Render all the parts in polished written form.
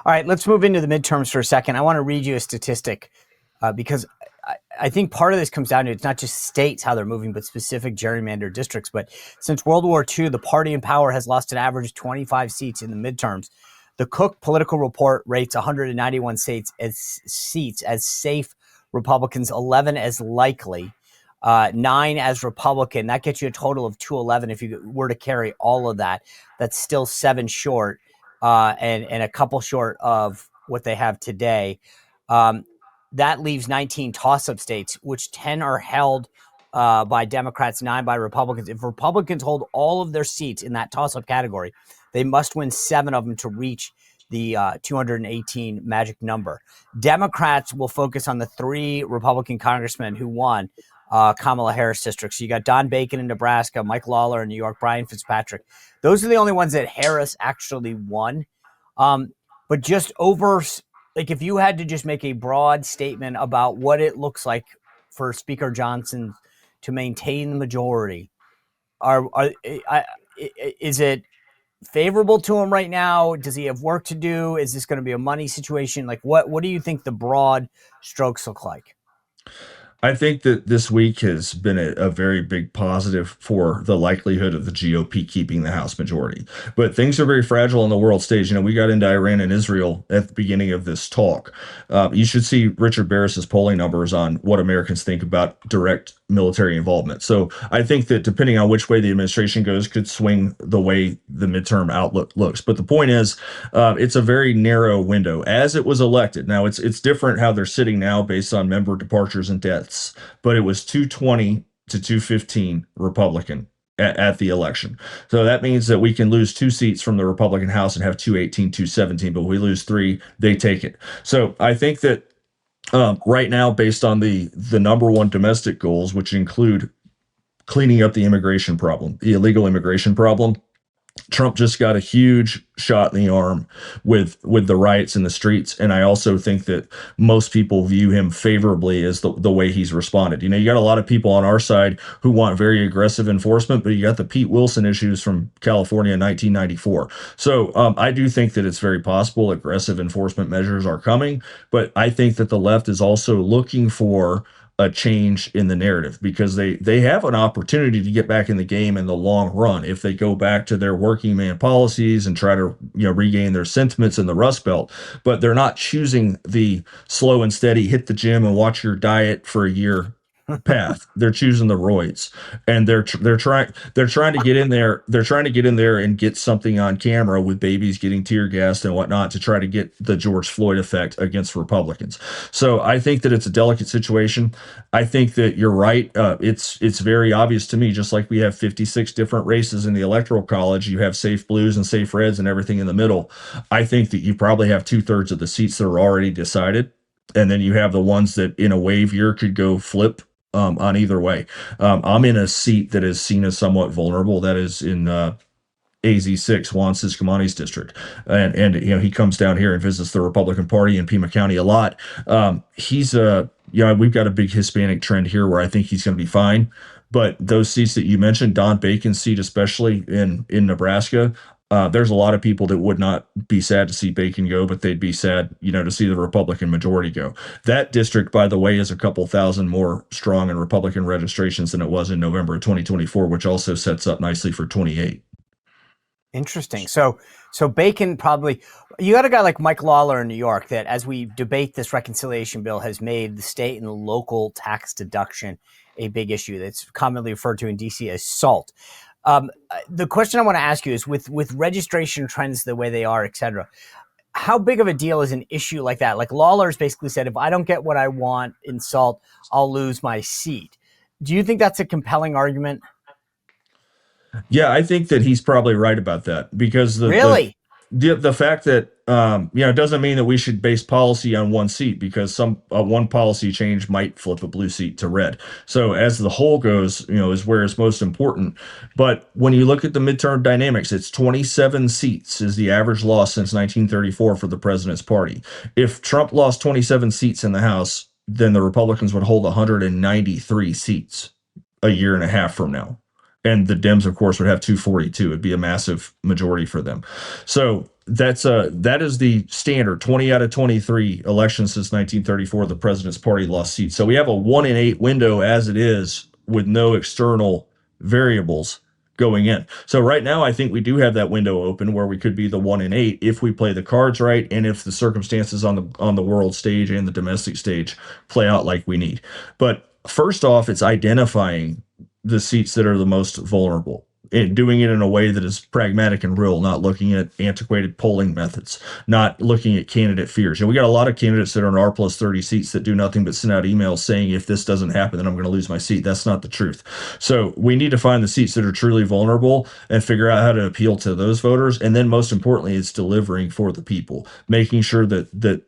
All right, let's move into the midterms for a second. I want to read you a statistic because I think part of this comes down to it's not just states how they're moving, but specific gerrymandered districts. But since World War II, the party in power has lost an average of 25 seats in the midterms. The Cook Political Report rates 191 seats as safe Republicans, 11 as likely, 9 as Republican. That gets you a total of 211 if you were to carry all of that. That's still 7 short. And a couple short of what they have today. That leaves 19 toss-up states, which 10 are held by Democrats, 9 by Republicans. If Republicans hold all of their seats in that toss-up category, they must win 7 of them to reach the 218 magic number. Democrats will focus on the 3 Republican congressmen who won Kamala Harris district. So you got Don Bacon in Nebraska, Mike Lawler in New York, Brian Fitzpatrick. Those are the only ones that Harris actually won. But just over, like if you had to just make a broad statement about what it looks like for Speaker Johnson to maintain the majority, is it favorable to him right now? Does he have work to do? Is this going to be a money situation? Like what do you think the broad strokes look like? I think that this week has been a very big positive for the likelihood of the GOP keeping the House majority. But things are very fragile on the world stage. You know, we got into Iran and Israel at the beginning of this talk. You should see Richard Barris's polling numbers on what Americans think about direct military involvement. So I think that depending on which way the administration goes could swing the way the midterm outlook looks. But the point is, it's a very narrow window as it was elected. Now it's different how they're sitting now based on member departures and deaths, but it was 220 to 215 Republican at the election. So that means that we can lose 2 seats from the Republican House and have 218, 217, but we lose 3, they take it. So I think that right now, based on the number one domestic goals, which include cleaning up the immigration problem, the illegal immigration problem, Trump just got a huge shot in the arm with the riots in the streets. And I also think that most people view him favorably as the way he's responded. You know, you got a lot of people on our side who want very aggressive enforcement, but you got the Pete Wilson issues from California in 1994. So I do think that it's very possible aggressive enforcement measures are coming, but I think that the left is also looking for a change in the narrative because they have an opportunity to get back in the game in the long run if they go back to their working man policies and try to regain their sentiments in the Rust Belt. But they're not choosing the slow and steady hit the gym and watch your diet for a year path. They're choosing the roids, and they're trying to get in there. They're trying to get in there and get something on camera with babies getting tear gassed and whatnot to try to get the George Floyd effect against Republicans. So I think that it's a delicate situation. I think that you're right. It's very obvious to me. Just like we have 56 different races in the Electoral College, you have safe blues and safe reds and everything in the middle. I think that you probably have 2/3 of the seats that are already decided, and then you have the ones that in a wave year could go flip on either way. I'm in a seat that is seen as somewhat vulnerable. That is in AZ6, Juan Ciscomani's district. And he comes down here and visits the Republican Party in Pima County a lot. We've got a big Hispanic trend here where I think he's going to be fine. But those seats that you mentioned, Don Bacon's seat, especially in Nebraska, there's a lot of people that would not be sad to see Bacon go, but they'd be sad, to see the Republican majority go. That district, by the way, is a couple thousand more strong in Republican registrations than it was in November of 2024, which also sets up nicely for 28. Interesting. So Bacon probably, you got a guy like Mike Lawler in New York that, as we debate this reconciliation bill, has made the state and the local tax deduction a big issue that's commonly referred to in DC as SALT. The question I want to ask you is with registration trends the way they are, et cetera, how big of a deal is an issue like that? Like Lawler's basically said, if I don't get what I want in SALT, I'll lose my seat. Do you think that's a compelling argument? Yeah, I think that he's probably right about that because the fact that it doesn't mean that we should base policy on one seat because one policy change might flip a blue seat to red. So as the whole goes, is where it's most important. But when you look at the midterm dynamics, it's 27 seats is the average loss since 1934 for the president's party. If Trump lost 27 seats in the House, then the Republicans would hold 193 seats a year and a half from now. And the Dems, of course, would have 242. It'd be a massive majority for them. So that is the standard. 20 out of 23 elections since 1934, the president's party lost seats. So we have a 1 in 8 window as it is with no external variables going in. So right now, I think we do have that window open where we could be the 1 in 8 if we play the cards right and if the circumstances on the world stage and the domestic stage play out like we need. But first off, it's identifying the seats that are the most vulnerable and doing it in a way that is pragmatic and real, not looking at antiquated polling methods, not looking at candidate fears. We got a lot of candidates that are in R plus 30 seats that do nothing but send out emails saying, if this doesn't happen, then I'm going to lose my seat. That's not the truth. So we need to find the seats that are truly vulnerable and figure out how to appeal to those voters. And then most importantly, it's delivering for the people, making sure that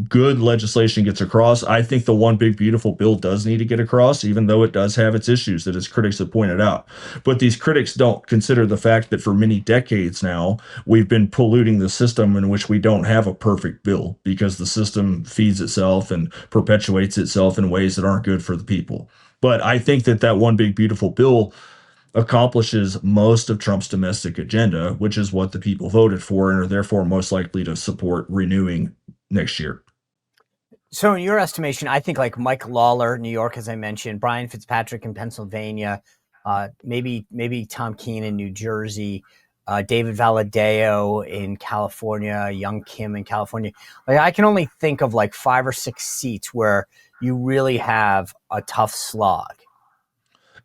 good legislation gets across. I think the one big beautiful bill does need to get across, even though it does have its issues that its critics have pointed out. But these critics don't consider the fact that for many decades now, we've been polluting the system in which we don't have a perfect bill because the system feeds itself and perpetuates itself in ways that aren't good for the people. But I think that one big beautiful bill accomplishes most of Trump's domestic agenda, which is what the people voted for and are therefore most likely to support renewing next year. So, in your estimation, I think like Mike Lawler, New York, as I mentioned, Brian Fitzpatrick in Pennsylvania, maybe Tom Keene in New Jersey, David Valadao in California, Young Kim in California. Like, I can only think of like 5 or 6 seats where you really have a tough slog.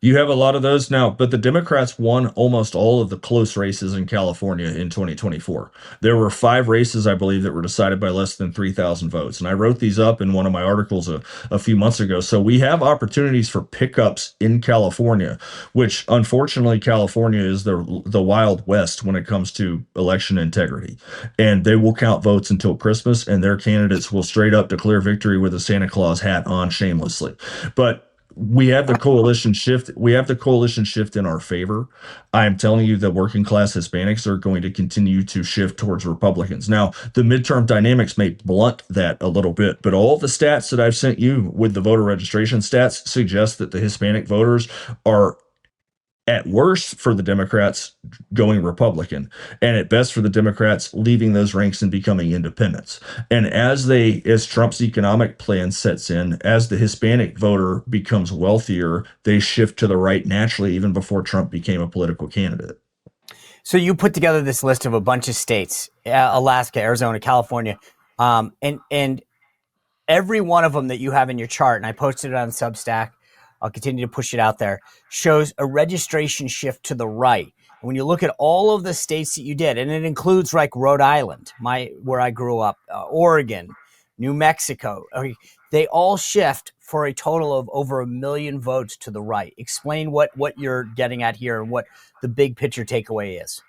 You have a lot of those now, but the Democrats won almost all of the close races in California in 2024. There were 5 races, I believe, that were decided by less than 3,000 votes. And I wrote these up in one of my articles a few months ago. So we have opportunities for pickups in California, which unfortunately, California is the Wild West when it comes to election integrity. And they will count votes until Christmas, and their candidates will straight up declare victory with a Santa Claus hat on shamelessly. But we have the coalition shift. We have the coalition shift in our favor. I'm telling you that working class Hispanics are going to continue to shift towards Republicans. Now, the midterm dynamics may blunt that a little bit, but all the stats that I've sent you with the voter registration stats suggest that the Hispanic voters are at worst for the Democrats going Republican, and at best for the Democrats leaving those ranks and becoming independents. And as Trump's economic plan sets in, as the Hispanic voter becomes wealthier, they shift to the right naturally, even before Trump became a political candidate. So you put together this list of a bunch of states: Alaska, Arizona, California, and every one of them that you have in your chart, and I posted it on Substack. I'll continue to push it out there, shows a registration shift to the right. And when you look at all of the states that you did, and it includes like Rhode Island, where I grew up, Oregon, New Mexico, okay, they all shift for a total of over 1 million votes to the right. Explain what you're getting at here and what the big picture takeaway is.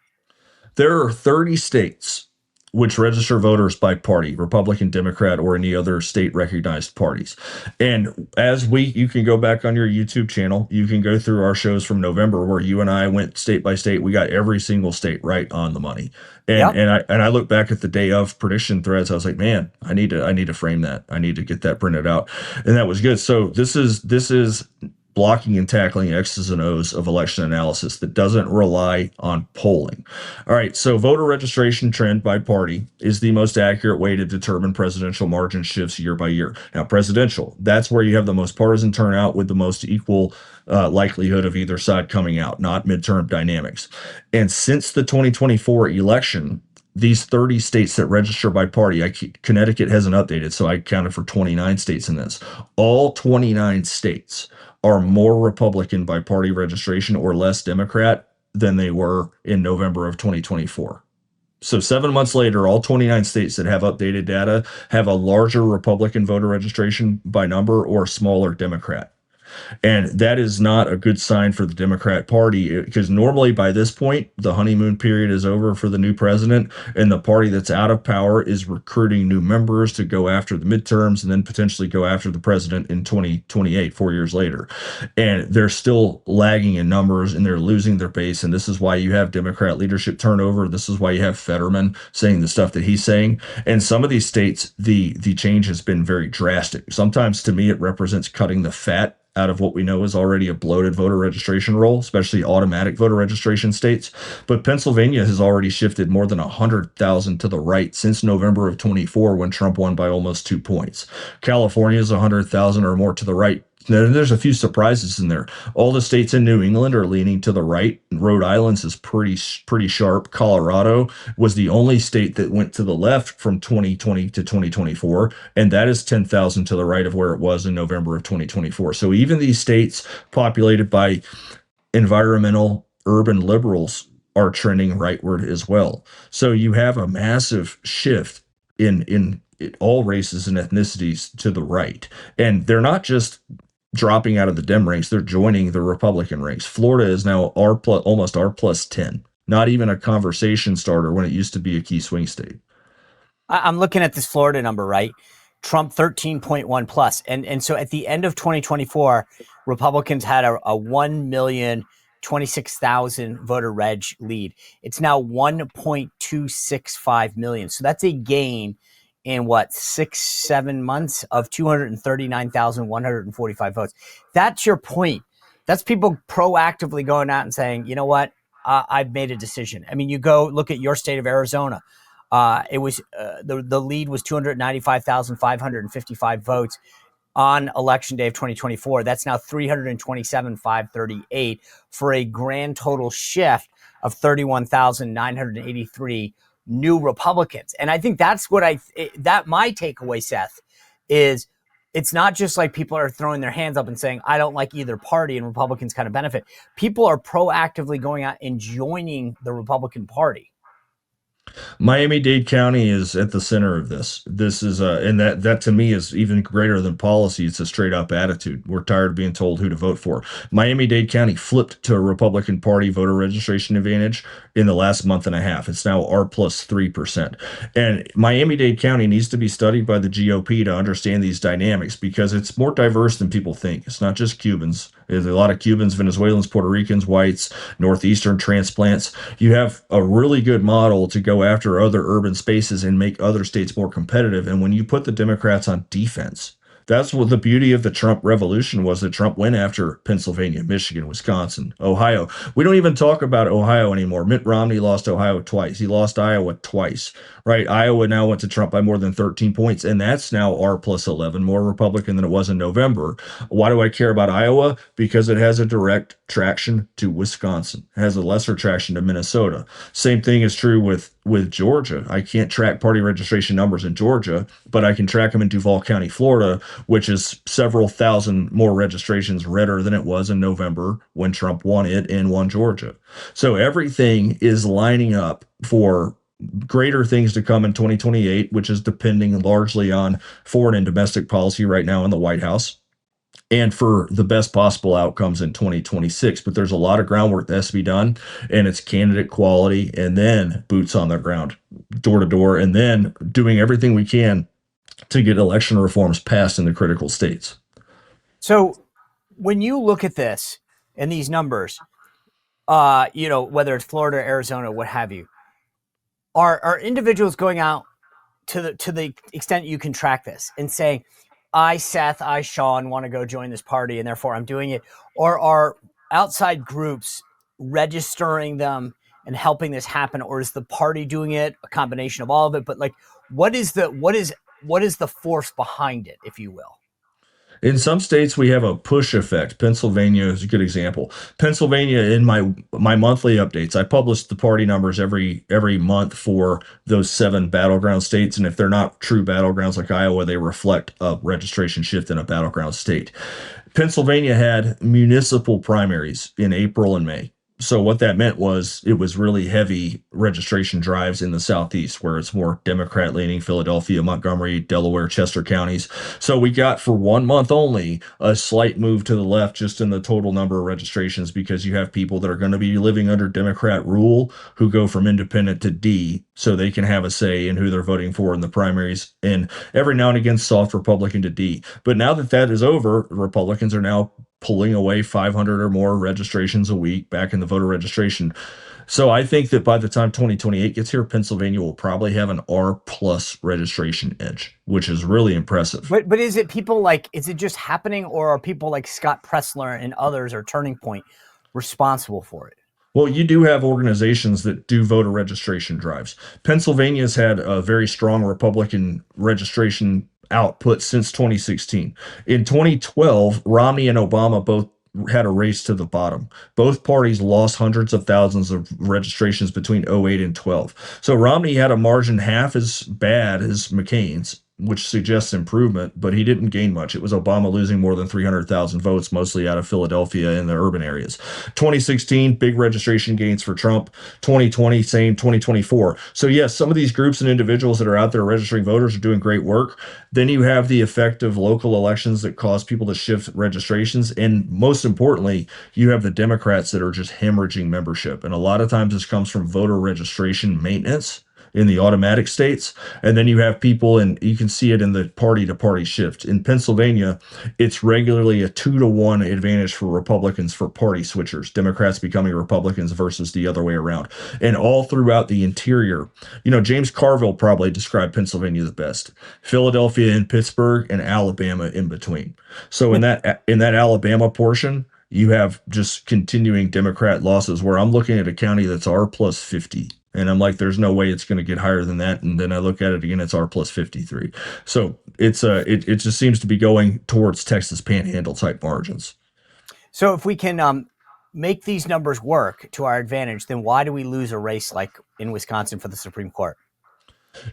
There are 30 states which register voters by party, Republican, Democrat, or any other state recognized parties. And you can go back on your YouTube channel, you can go through our shows from November where you and I went state by state. We got every single state right on the money. And yep. and I look back at the day of prediction threads. I was like, man, I need to frame that. I need to get that printed out. And that was good. So this is blocking and tackling X's and O's of election analysis that doesn't rely on polling. All right, so voter registration trend by party is the most accurate way to determine presidential margin shifts year by year. Now, presidential, that's where you have the most partisan turnout with the most equal likelihood of either side coming out, not midterm dynamics. And since the 2024 election, these 30 states that register by party, Connecticut hasn't updated, so I counted for 29 states in this. All 29 states are more Republican by party registration or less Democrat than they were in November of 2024. So 7 months later, all 29 states that have updated data have a larger Republican voter registration by number or smaller Democrat. And that is not a good sign for the Democrat Party, because normally by this point, the honeymoon period is over for the new president, and the party that's out of power is recruiting new members to go after the midterms and then potentially go after the president in 2028, 4 years later. And they're still lagging in numbers and they're losing their base. And this is why you have Democrat leadership turnover. This is why you have Fetterman saying the stuff that he's saying. And some of these states, the change has been very drastic. Sometimes to me, it represents cutting the fat out of what we know is already a bloated voter registration roll, especially automatic voter registration states. But Pennsylvania has already shifted more than 100,000 to the right since November of 24 when Trump won by almost 2 points. California is 100,000 or more to the right. There's a few surprises in there. All the states in New England are leaning to the right. Rhode Island's is pretty sharp. Colorado was the only state that went to the left from 2020 to 2024, and that is 10,000 to the right of where it was in November of 2024. So even these states populated by environmental urban liberals are trending rightward as well. So you have a massive shift in all races and ethnicities to the right, and they're not just dropping out of the Dem ranks, they're joining the Republican ranks. Florida is now almost R plus 10. Not even a conversation starter when it used to be a key swing state. I'm looking at this Florida number, right? Trump 13.1 plus. And so at the end of 2024, Republicans had a 1,026,000 voter reg lead. It's now 1.265 million. So that's a gain in what, 6-7 months of 239,145 votes. That's your point. That's people proactively going out and saying, you know what, I've made a decision. I mean, you go look at your state of Arizona. It was the lead was 295,555 votes on election day of 2024. That's now 327,538 for a grand total shift of 31,983 new Republicans. And I think that's what my takeaway, Seth, is it's not just like people are throwing their hands up and saying, I don't like either party and Republicans kind of benefit. People are proactively going out and joining the Republican Party. Miami-Dade County is at the center of this. This is and that to me is even greater than policy. It's a straight up attitude. We're tired of being told who to vote for. Miami-Dade County flipped to a Republican Party voter registration advantage in the last month and a half. It's now R plus 3%. And Miami-Dade County needs to be studied by the GOP to understand these dynamics because it's more diverse than people think. It's not just Cubans. There's a lot of Cubans, Venezuelans, Puerto Ricans, whites, Northeastern transplants. You have a really good model to go after other urban spaces and make other states more competitive. And when you put the Democrats on defense, that's what the beauty of the Trump revolution was, that Trump went after Pennsylvania, Michigan, Wisconsin, Ohio. We don't even talk about Ohio anymore. Mitt Romney lost Ohio twice. He lost Iowa twice, right? Iowa now went to Trump by more than 13 points, and that's now R plus 11, more Republican than it was in November. Why do I care about Iowa? Because it has a direct traction to Wisconsin. It has a lesser traction to Minnesota. Same thing is true with Georgia. I can't track party registration numbers in Georgia, but I can track them in Duval County, Florida, which is several thousand more registrations redder than it was in November when Trump won it and won Georgia. So everything is lining up for greater things to come in 2028, which is depending largely on foreign and domestic policy right now in the White House, and for the best possible outcomes in 2026. But there's a lot of groundwork that has to be done, and it's candidate quality and then boots on the ground, door to door, and then doing everything we can to get election reforms passed in the critical states. So when you look at this and these numbers, whether it's Florida, Arizona, what have you, are individuals going out to the extent you can track this and saying, I, Seth, I, Sean, want to go join this party and therefore I'm doing it? Or are outside groups registering them and helping this happen? Or is the party doing it, a combination of all of it? But like, what is the force behind it, if you will? In some states, we have a push effect. Pennsylvania is a good example. Pennsylvania, in my monthly updates, I publish the party numbers every month for those 7 battleground states, and if they're not true battlegrounds like Iowa, they reflect a registration shift in a battleground state. Pennsylvania had municipal primaries in April and May. So what that meant was it was really heavy registration drives in the Southeast, where it's more Democrat leaning, Philadelphia, Montgomery, Delaware, Chester counties. So we got for 1 month only a slight move to the left just in the total number of registrations, because you have people that are going to be living under Democrat rule who go from independent to D, so they can have a say in who they're voting for in the primaries, and every now and again soft Republican to D. But now that is over, Republicans are now pulling away 500 or more registrations a week back in the voter registration So I think that by the time 2028 gets here, Pennsylvania will probably have an R plus registration edge, which is really impressive. But is it people like, is it just happening, or are people like Scott Pressler and others or Turning Point responsible for it? Well, you do have organizations that do voter registration drives. Pennsylvania's had a very strong Republican registration output since 2016. In 2012, Romney and Obama both had a race to the bottom. Both parties lost hundreds of thousands of registrations between '08 and 12. So Romney had a margin half as bad as McCain's, which suggests improvement, but he didn't gain much. It was Obama losing more than 300,000 votes, mostly out of Philadelphia and the urban areas. 2016, big registration gains for Trump. 2020, same. 2024. So, yes, some of these groups and individuals that are out there registering voters are doing great work. Then you have the effect of local elections that cause people to shift registrations. And most importantly, you have the Democrats that are just hemorrhaging membership. And a lot of times this comes from voter registration maintenance in the automatic states. And then you have people, and you can see it in the party to party shift. In Pennsylvania, it's regularly a 2-to-1 advantage for Republicans for party switchers, Democrats becoming Republicans versus the other way around. And all throughout the interior, James Carville probably described Pennsylvania the best. Philadelphia and Pittsburgh and Alabama in between. So in that Alabama portion, you have just continuing Democrat losses where I'm looking at a county that's R plus 50. And I'm like, there's no way it's going to get higher than that. And then I look at it again, it's R plus 53. So it just seems to be going towards Texas Panhandle type margins. So if we can make these numbers work to our advantage, then why do we lose a race like in Wisconsin for the Supreme Court?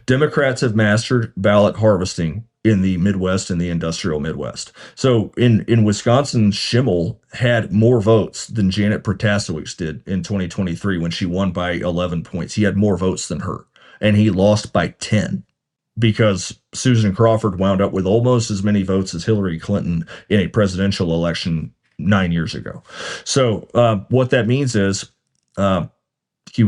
Democrats have mastered ballot harvesting in the Midwest and the industrial Midwest. So in Wisconsin, Schimmel had more votes than Janet Protasewicz did in 2023 when she won by 11 points. He had more votes than her, and he lost by 10 because Susan Crawford wound up with almost as many votes as Hillary Clinton in a presidential election 9 years ago. So what that means is you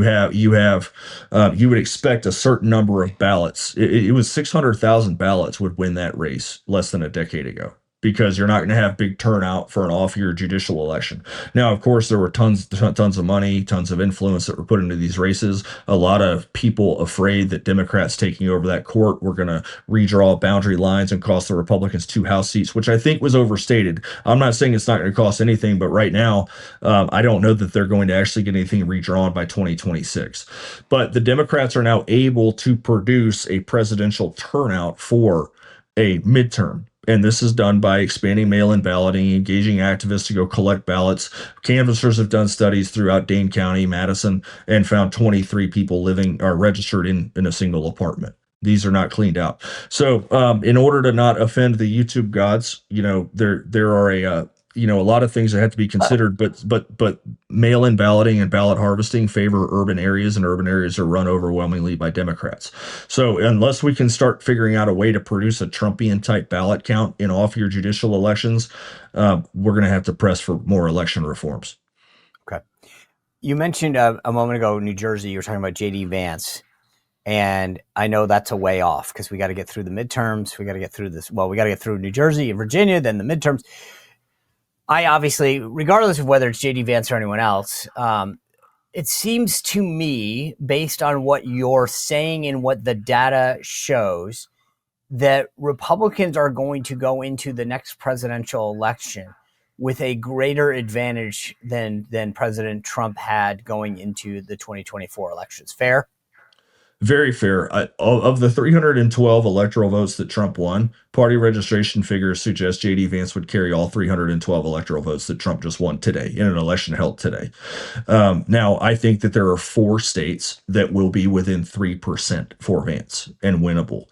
would expect a certain number of ballots. It was 600,000 ballots would win that race less than a decade ago, because you're not going to have big turnout for an off-year judicial election. Now, of course, there were tons of money, tons of influence that were put into these races. A lot of people afraid that Democrats taking over that court were going to redraw boundary lines and cost the Republicans 2 House seats, which I think was overstated. I'm not saying it's not going to cost anything, but right now, I don't know that they're going to actually get anything redrawn by 2026. But the Democrats are now able to produce a presidential turnout for a midterm. And this is done by expanding mail-in balloting, engaging activists to go collect ballots. Canvassers have done studies throughout Dane County, Madison, and found 23 people living or registered in a single apartment. These are not cleaned out. So in order to not offend the YouTube gods, there are a lot of things that have to be considered, but mail-in balloting and ballot harvesting favor urban areas, and urban areas are run overwhelmingly by Democrats. So unless we can start figuring out a way to produce a Trumpian type ballot count in off-year judicial elections, we're going to have to press for more election reforms. Okay. You mentioned a moment ago, New Jersey, you were talking about J.D. Vance. And I know that's a way off because we got to get through the midterms. We got to get through this. Well, we got to get through New Jersey and Virginia, then the midterms. I obviously, regardless of whether it's J.D. Vance or anyone else, it seems to me, based on what you're saying and what the data shows, that Republicans are going to go into the next presidential election with a greater advantage than President Trump had going into the 2024 elections. Fair? Very fair. Of the 312 electoral votes that Trump won, party registration figures suggest J.D. Vance would carry all 312 electoral votes that Trump just won today in an election held today. Now, I think that there are 4 states that will be within 3% for Vance and winnable.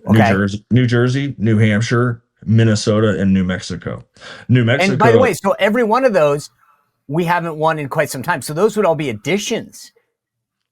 Okay. New Jersey, New Hampshire, Minnesota, and New Mexico. And by the way, so every one of those we haven't won in quite some time. So those would all be additions.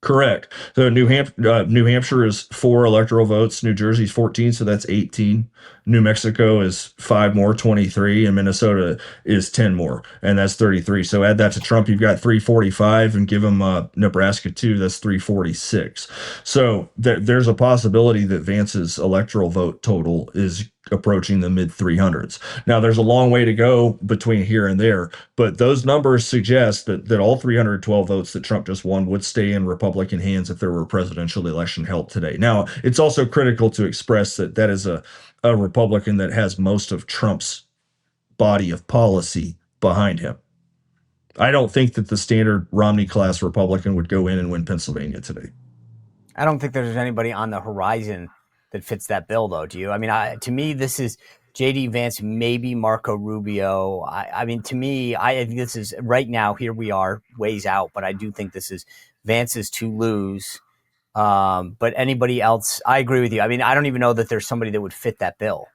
Correct. So New Hampshire is 4 electoral votes. New Jersey's 14, so that's 18. New Mexico is 5 more, 23, and Minnesota is 10 more, and that's 33. So add that to Trump, you've got 345, and give him Nebraska too, that's 346. So there's a possibility that Vance's electoral vote total is approaching the mid 300s. Now, there's a long way to go between here and there, but those numbers suggest that all 312 votes that Trump just won would stay in Republican hands if there were a presidential election held today. Now, it's also critical to express that is a Republican that has most of Trump's body of policy behind him. I don't think that the standard Romney class Republican would go in and win Pennsylvania today. I don't think there's anybody on the horizon that fits that bill, though. Do you? I mean, to me, this is J.D. Vance, maybe Marco Rubio. I mean, to me, I think this is right now. Here we are, ways out, but I do think this is Vance's to lose. But anybody else, I agree with you. I mean, I don't even know that there's somebody that would fit that bill.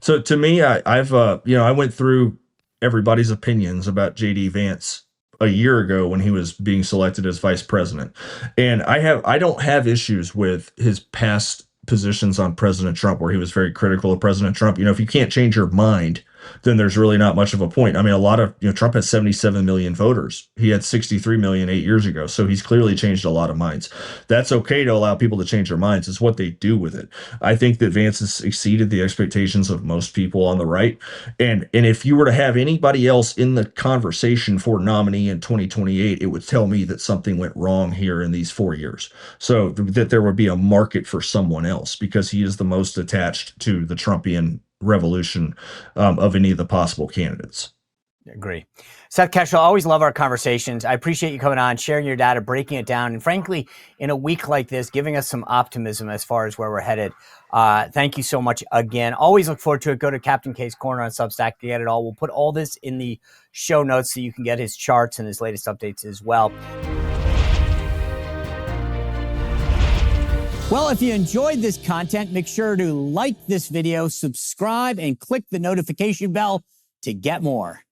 So to me, I went through everybody's opinions about J.D. Vance a year ago when he was being selected as vice president, and I don't have issues with his past positions on President Trump, where he was very critical of President Trump. If you can't change your mind, then there's really not much of a point. I mean, Trump has 77 million voters. He had 63 million 8 years ago. So he's clearly changed a lot of minds. That's okay to allow people to change their minds. It's what they do with it. I think that Vance has exceeded the expectations of most people on the right. And if you were to have anybody else in the conversation for nominee in 2028, it would tell me that something went wrong here in these 4 years. So that there would be a market for someone else, because he is the most attached to the Trumpian revolution of any of the possible candidates. Agree. Seth Keshel, always love our conversations. I appreciate you coming on, sharing your data, breaking it down, and frankly, in a week like this, giving us some optimism as far as where we're headed. Thank you so much again. Always look forward to it. Go to Captain K's Corner on Substack to get it all. We'll put all this in the show notes so you can get his charts and his latest updates as well. Well, if you enjoyed this content, make sure to like this video, subscribe, and click the notification bell to get more.